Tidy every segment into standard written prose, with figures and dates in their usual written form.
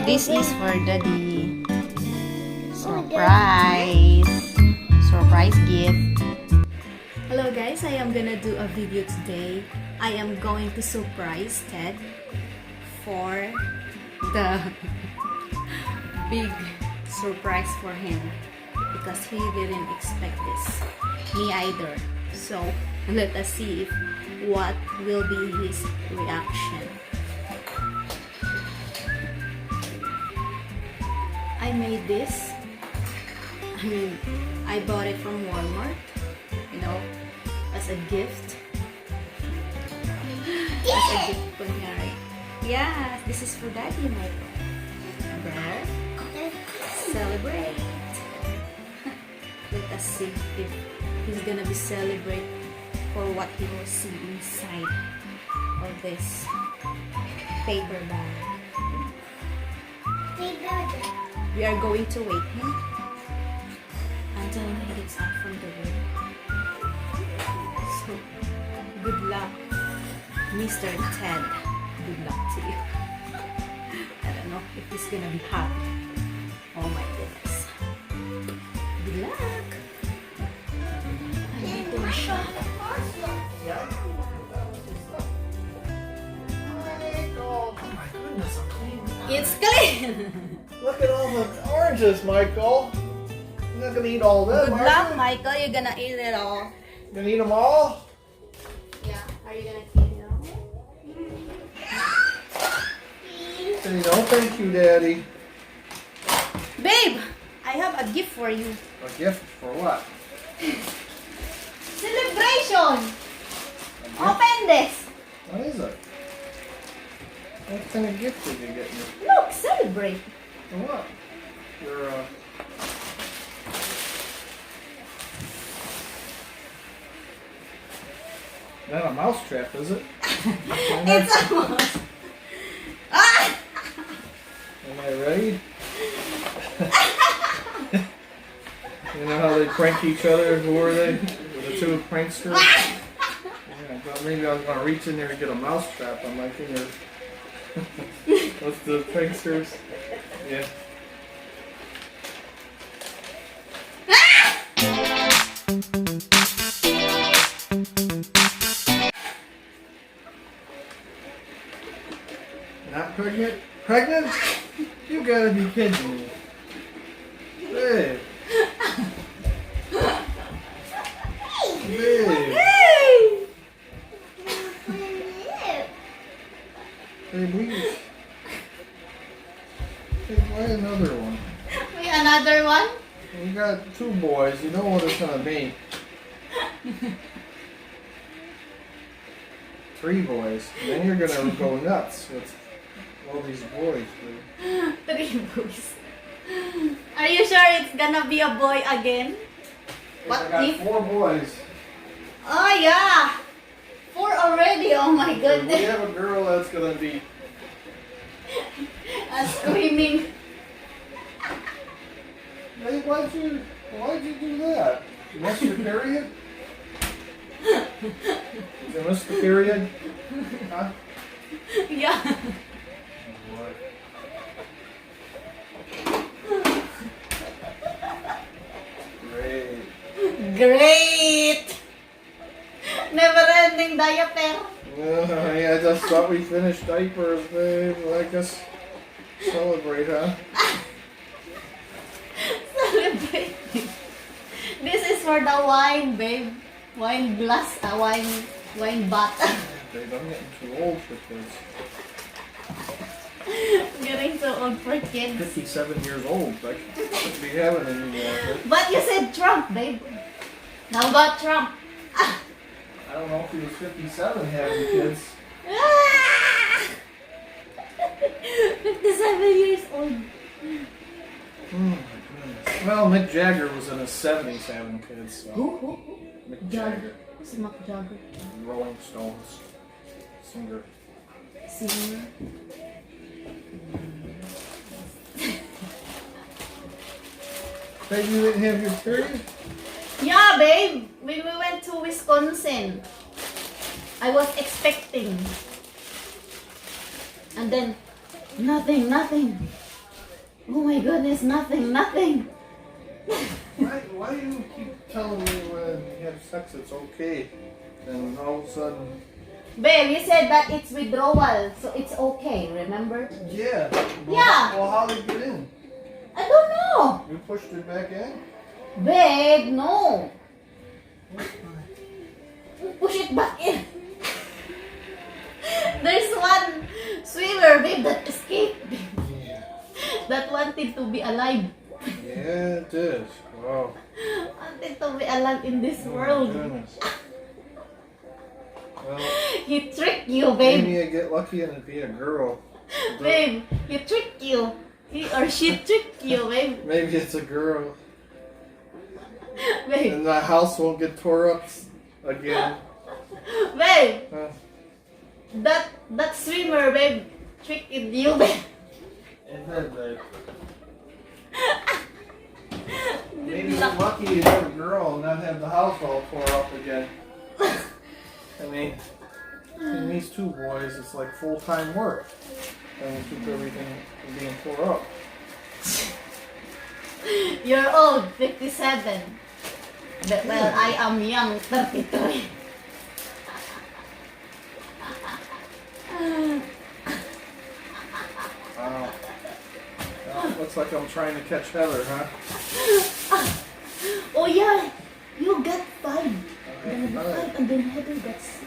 This is for Daddy. Surprise! Surprise gift. Hello guys, I am gonna do a video today. I am going to surprise Ted for the big surprise for him because he didn't expect this. Me either. So let us see if what will be his reaction. I made this. I bought it from Walmart, you know, as a gift. As a gift for Pinay. Yeah, this is for Daddy, Michael. There. Celebrate. Let us see if he's gonna be celebrate for what he will see inside of this paper bag. We are going to wait him until he gets out from the room. So, good luck, Mr. Ted. Good luck to you. I don't know if he's gonna be happy. Oh my goodness. Good luck. Andito na siya. Oh my goodness, I'm clean. It's clean! Look at all the oranges, Michael. You're not gonna eat all of them, Good luck, Michael. You're gonna eat it all. You gonna eat them all? Yeah. Are you gonna eat it all? There you go. Thank you, Daddy. Babe, I have a gift for you. A gift for what? Celebration! A gift? Open this. What is it? What kind of gift did you get me? Look, celebrate. For what? Your, Not a mouse trap, is it? It's a mouse. Ah! Am I ready? You know how they prank each other? Who are they? The two pranksters? Yeah, I thought maybe I was going to reach in there and get a mouse trap on my finger. What's the pranksters? Yeah. Not pregnant? Pregnant? You gotta be kidding me. Babe. Babe. Hey, please. Hey, why another one? Wait, another one? We got two boys. You know what it's gonna be. Three boys. And then you're gonna go nuts with all these boys, dude. 3 boys. Are you sure it's gonna be a boy again? I got 4 boys. Oh yeah! 4 already, oh my We goodness. have a girl that's gonna be. Screaming. Hey, why'd you do that? You missed your period? Did you miss the period? Huh? Yeah. What? Great. Great! Never-ending diaper. Yeah, I just thought we finished diapers, babe. Well, I guess celebrate, huh? Celebrate. This is for the wine, babe. Wine glass, wine bottle. Babe, I'm getting too old for kids. Getting so old for kids. 57 years old. I shouldn't be having any more. But you said Trump, babe. How about Trump? I don't know if he was 57 having kids. 57 years old. Oh my goodness. Well, Mick Jagger was in his 70s having kids. So. Who? Mick Jagger. Jagger. Who's Mick Jagger? Rolling Stones singer. Singer. Hey, you didn't have your period? Yeah, babe. When we went to Wisconsin, I was expecting. And then, nothing. Oh my goodness, nothing, nothing. Why do you keep telling me when you have sex it's okay, and all of a sudden? Babe, you said that it's withdrawal, so it's okay, remember? Yeah. Yeah. Well, how did it get in? I don't know. You pushed it back in? Babe, no. Push it back in. There's one swimmer, babe, that escaped. Yeah. That wanted to be alive. Yeah, it is. Wow. Wanted to be alive in this Oh, world. my goodness. Well, He tricked you, babe. maybe I get lucky and it'd be a girl. Babe, he tricked you. He or she tricked you, babe. Maybe it's a girl. Babe, And the house won't get tore up again. babe. Huh? That swimmer, babe, tricked you, babe. It did, babe. Maybe you're lucky to have a girl and not have the house all tore up again. I mean, in these two boys, it's like full-time work. And we keep everything from being tore up. You're old, 57. But, well, I am young, 33. Wow. Well, looks like I'm trying to catch Heather, huh? Oh yeah, you got 5. Okay, Then all right. 5 and then Heather got 6.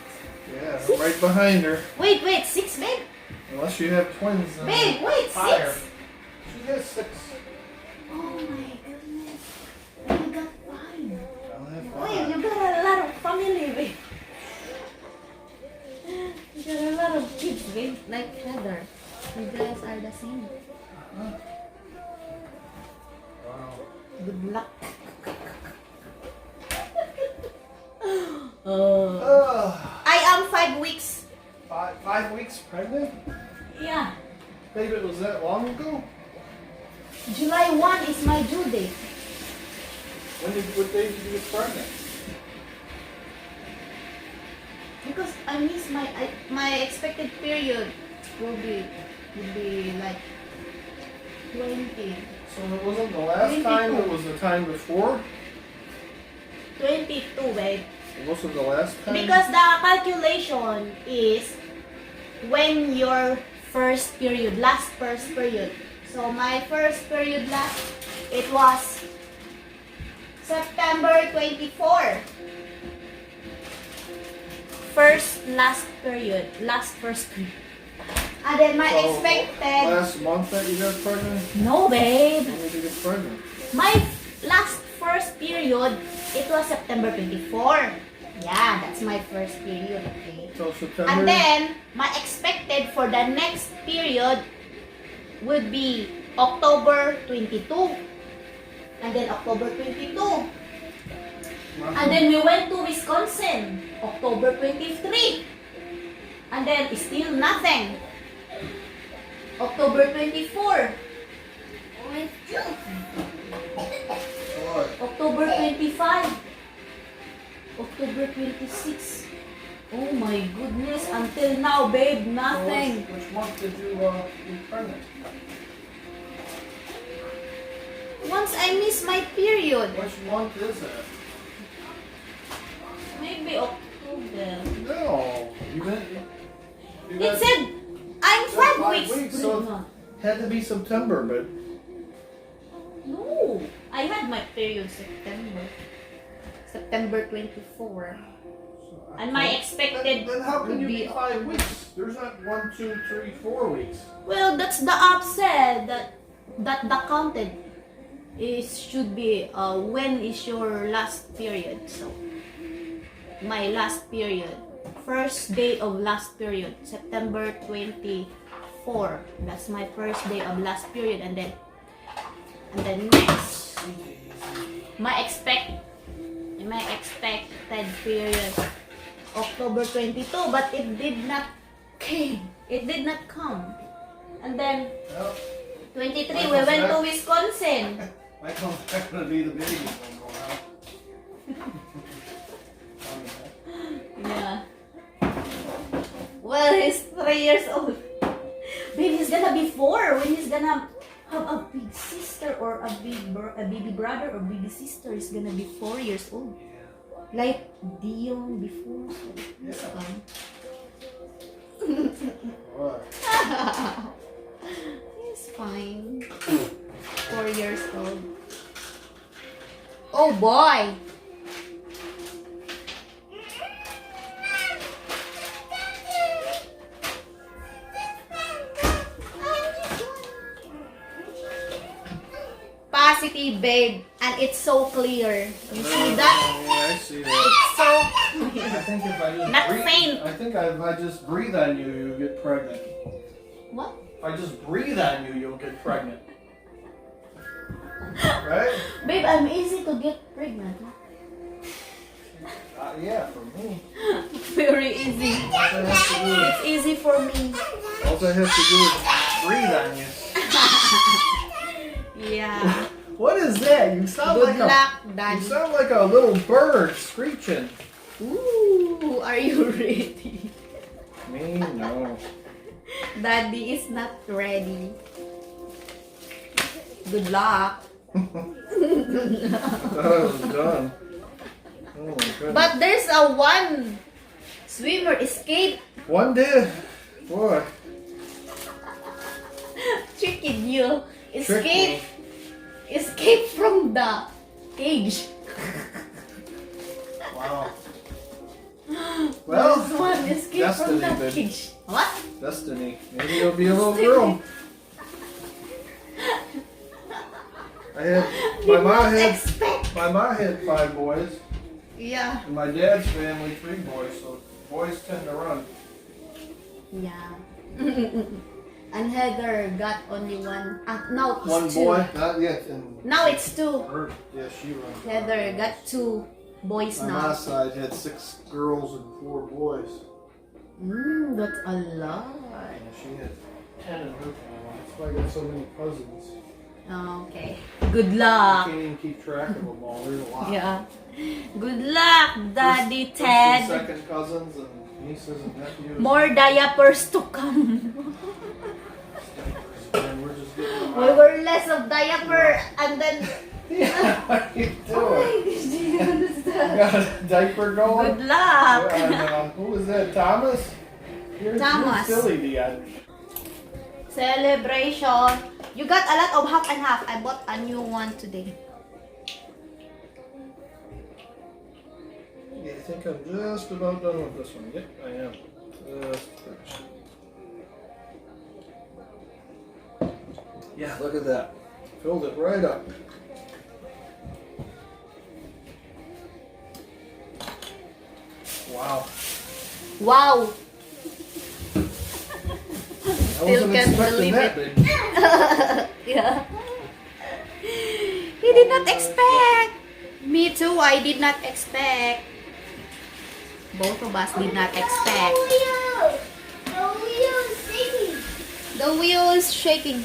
Yeah, I'm right behind her. Wait, 6, babe? Unless you have twins. Babe, wait, higher. 6? She has 6. Oh my goodness. And you got 5. I'll have Wait, 5. you got a lot of family, babe. You got a lot of kids, babe. Like Heather. You guys are the same. Huh? Wow. Good luck. I am 5 weeks. 5 weeks pregnant? Yeah. Babe, it was that long ago? July 1 is my due date. What day did you get pregnant? Because I miss my expected period will be like 20. So it wasn't the last time, it was the time before? 22, babe. It wasn't the last time? Because the calculation is when your first period, first period. So my first period it was September 24. First period. And then my So, expected... last month that you got pregnant? No, babe. When did you get pregnant? My first period, it was September 24. Yeah, that's my first period, okay? So September? And then, my expected for the next period would be October 22. And then October 22. And then we went to Wisconsin, October 23. And then still nothing. October 24. What? October 25. October 26. Oh my goodness, until now, babe, nothing. So which month did you get pregnant? Once I miss my period. Which month is it? Maybe October. No. It said I'm 5 weeks. So No. it had to be September, but No, I had my period September 24. And my expected then how can would you be be 5 weeks? There's not 1, 2, 3, 4 weeks. Well, that's the upset that the counted should be when is your last period. So my last period, first day of last period, September 24. That's my first day of last period, and then next my expected period, October 22, but it did not come. And then Well, 23, we went to Wisconsin. Michael's not going to be the baby one going out. Yeah. Well, he's 3 years old. Babe, he's gonna be 4 when he's gonna have a big sister or a baby brother or baby sister is gonna be 4 years old. Like Dion before. So it's fun. It's fine. 4 years old. Oh boy! Positive, babe, and it's so clear. You see that? Yeah, I see that. It's so I think if I just Not breathe, faint. I think if I just breathe on you, you'll get pregnant. What? If I just breathe on you, you'll get pregnant. Right? Babe, I'm easy to get pregnant. Yeah, for me. Very easy. All I have to do is, It's easy for me. all I have to do is breathe on you. Yeah. What is that? You sound Good like luck, you Daddy. sound like a little bird screeching. Ooh, are you ready? Me, no. Daddy is not ready. Good luck. I thought I was done. Oh my goodness. But there's a one swimmer escape. One did. Boy. Tricked you. Tricked me. Escape from the cage. Wow. Well, This one escape from destiny, the babe. cage. What? Destiny. Maybe it'll be a little girl. My mom had 5 boys, Yeah. and my dad's family 3 boys, so boys tend to run. Yeah. And Heather got only one. Now it's One 2. boy, not yet. And Now it's 2. her, yeah, she runs. Heather got 2 boys My now. mom's side had 6 girls and 4 boys. That's a lot. And she had 10 in her family. That's why I got so many cousins. Okay. Good I luck. can't even keep track of them all. There's a lot. Yeah. Good luck, Daddy First and Ted. second cousins and nieces and nephews. More diapers to come. And we're just getting We were less of diaper and then. Yeah, what are you Oh my doing? gosh, do you understand? Got a diaper going? Good luck. Who was that? Thomas? Thomas. You're silly, Dion. Celebration. You got a lot of half and half. I bought a new one today. Yeah, I think I'm just about done with this one. Yep, I am. Just finished. Yeah, look at that. Filled it right up. Wow. Wow. I wasn't can't expecting believe that, it. baby. Yeah. He did not expect. Me too, I did not expect. Both of us did not expect. The wheel is shaking. The wheel is shaking.